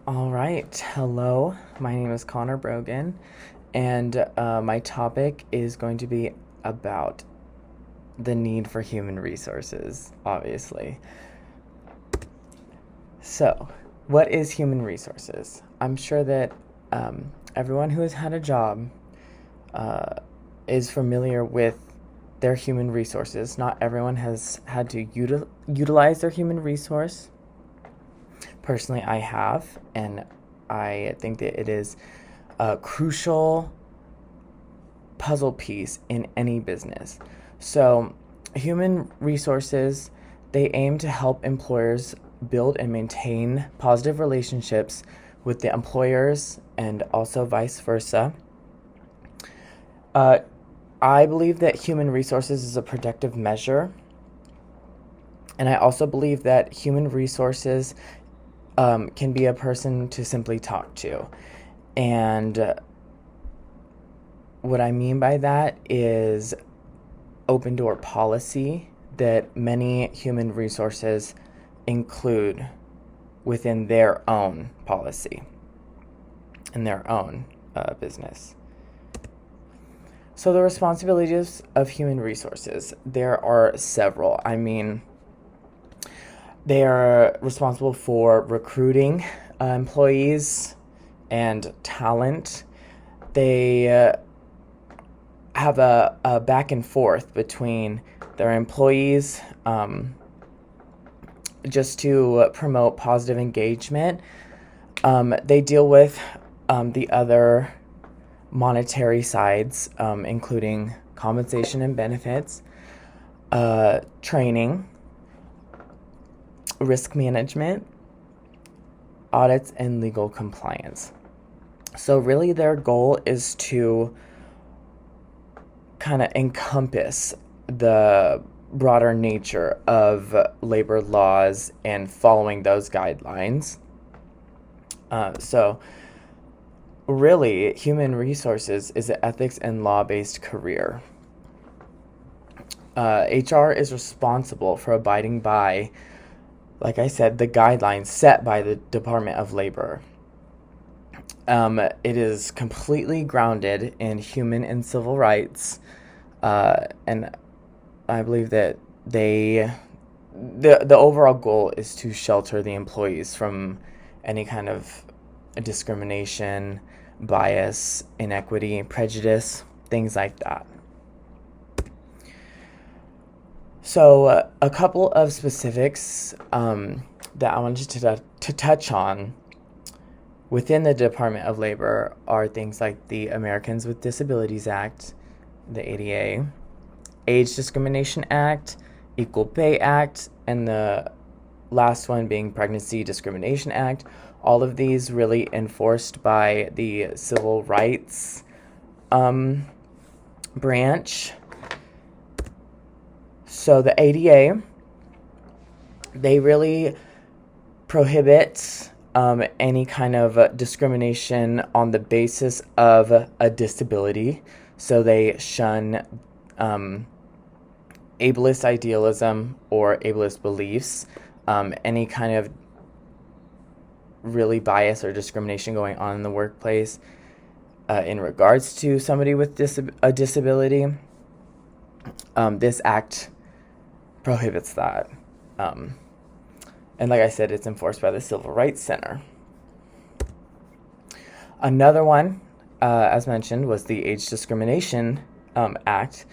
All right. Hello. My name is Connor Brogan, and my topic is going to be about the need for human resources, obviously. So, what is human resources? I'm sure that everyone who has had a job uh, is familiar with their human resources. Not everyone has had to utilize their human resource. Personally, I have, and I think that it is a crucial puzzle piece in any business. So, human resources, they aim to help employers build and maintain positive relationships with the employers and also vice versa. Uh, I believe that human resources is a productive measure, and I also believe that human resources can be a person to simply talk to. And what I mean by that is open door policy that many human resources include within their own policy and their own business. So the responsibilities of human resources, there are several. I mean, they are responsible for recruiting employees and talent. They have a back and forth between their employees just to promote positive engagement. They deal with the other monetary sides, including compensation and benefits, training, risk management, audits, and legal compliance. So really their goal is to kind of encompass the broader nature of labor laws and following those guidelines. So really, human resources is an ethics and law-based career. HR is responsible for abiding by, like I said, the guidelines set by the Department of Labor. It is completely grounded in human and civil rights, and I believe that the overall goal is to shelter the employees from any kind of discrimination, bias, inequity, prejudice, things like that. So a couple of specifics that I wanted to touch on within the Department of Labor are things like the Americans with Disabilities Act, the ADA, Age Discrimination Act, Equal Pay Act, and the last one being Pregnancy Discrimination Act. All of these really enforced by the Civil Rights branch. So the ADA, they really prohibit any kind of discrimination on the basis of a disability. So they shun ableist idealism or ableist beliefs, any kind of really bias or discrimination going on in the workplace in regards to somebody with a disability. This act prohibits that. And like I said, it's enforced by the Civil Rights Center. Another one, as mentioned, was the Age Discrimination Act.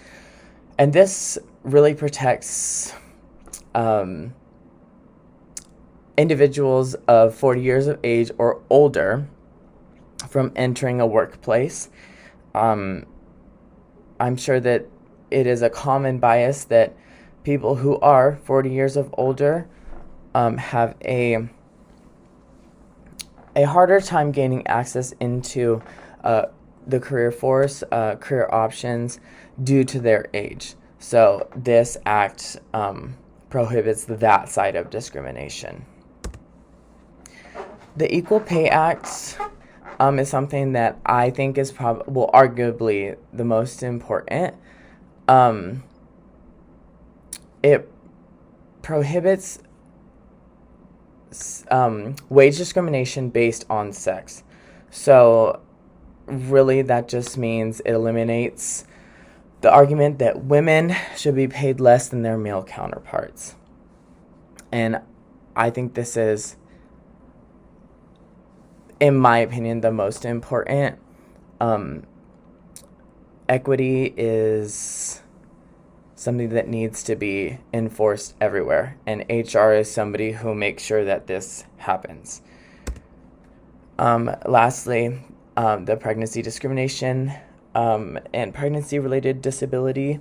And this really protects individuals of 40 years of age or older from entering a workplace. I'm sure that it is a common bias that people who are 40 years of older have a harder time gaining access into the career force, career options due to their age. So this act prohibits that side of discrimination. The Equal Pay Act is something that I think is arguably the most important. It prohibits wage discrimination based on sex. So really that just means it eliminates the argument that women should be paid less than their male counterparts. And I think this is, in my opinion, the most important. Equity is something that needs to be enforced everywhere, and HR is somebody who makes sure that this happens. Lastly, the pregnancy discrimination and pregnancy-related disability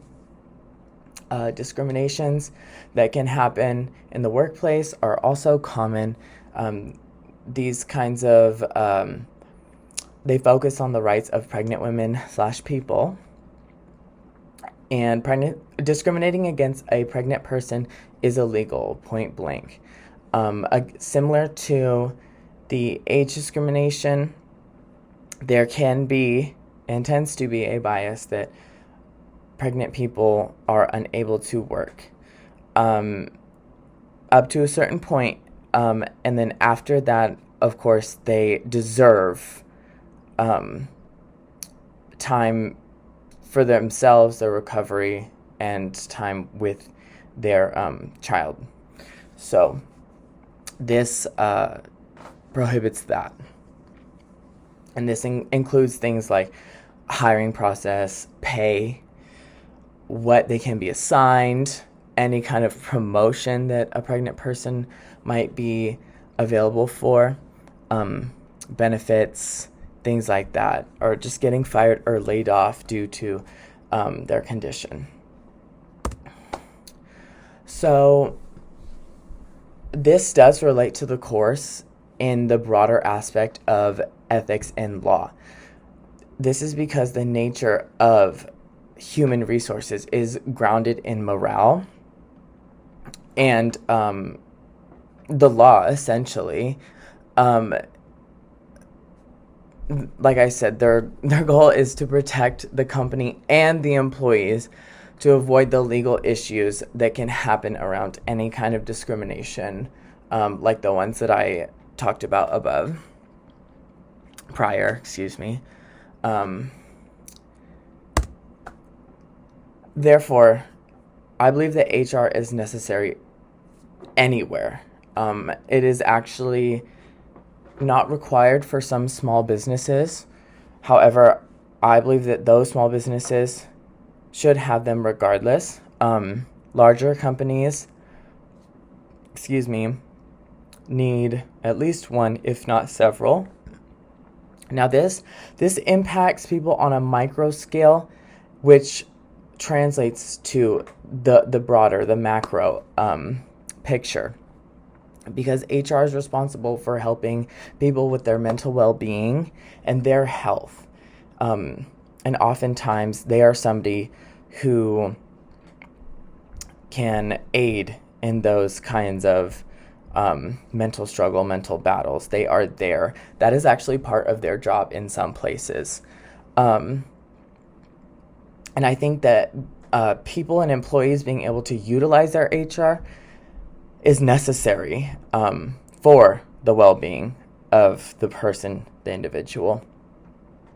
discriminations that can happen in the workplace are also common. These kinds of they focus on the rights of pregnant women / people. And discriminating against a pregnant person is illegal, point blank. Similar to the age discrimination, there can be and tends to be a bias that pregnant people are unable to work up to a certain point, and then after that, of course, they deserve time for themselves, their recovery, and time with their child. So this prohibits that. And this includes things like hiring process, pay, what they can be assigned, any kind of promotion that a pregnant person might be available for, benefits, things like that, or just getting fired or laid off due to their condition. So this does relate to the course in the broader aspect of ethics and law. This is because the nature of human resources is grounded in morale and the law, essentially. Like I said, their goal is to protect the company and the employees to avoid the legal issues that can happen around any kind of discrimination, like the ones that I talked about prior. Therefore, I believe that HR is necessary anywhere. It is actually not required for some small businesses. However, I believe that those small businesses should have them regardless. Larger companies, need at least one, if not several. Now this impacts people on a micro scale, which translates to the broader, the macro picture. Because HR is responsible for helping people with their mental well-being and their health. And oftentimes they are somebody who can aid in those kinds of mental struggle, mental battles. They are there. That is actually part of their job in some places. And I think that people and employees being able to utilize their HR is necessary for the well-being of the person, the individual.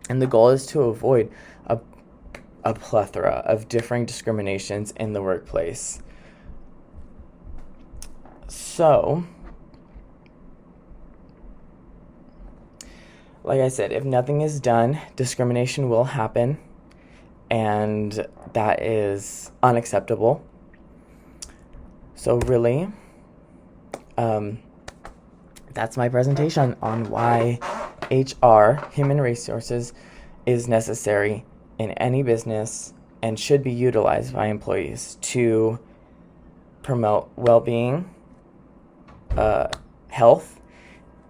And the goal is to avoid a plethora of differing discriminations in the workplace. So, like I said, if nothing is done, discrimination will happen, and that is unacceptable. So really, that's my presentation on why HR, human resources, is necessary in any business and should be utilized by employees to promote well-being, health,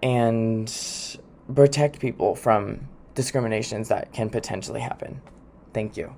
and protect people from discriminations that can potentially happen. Thank you.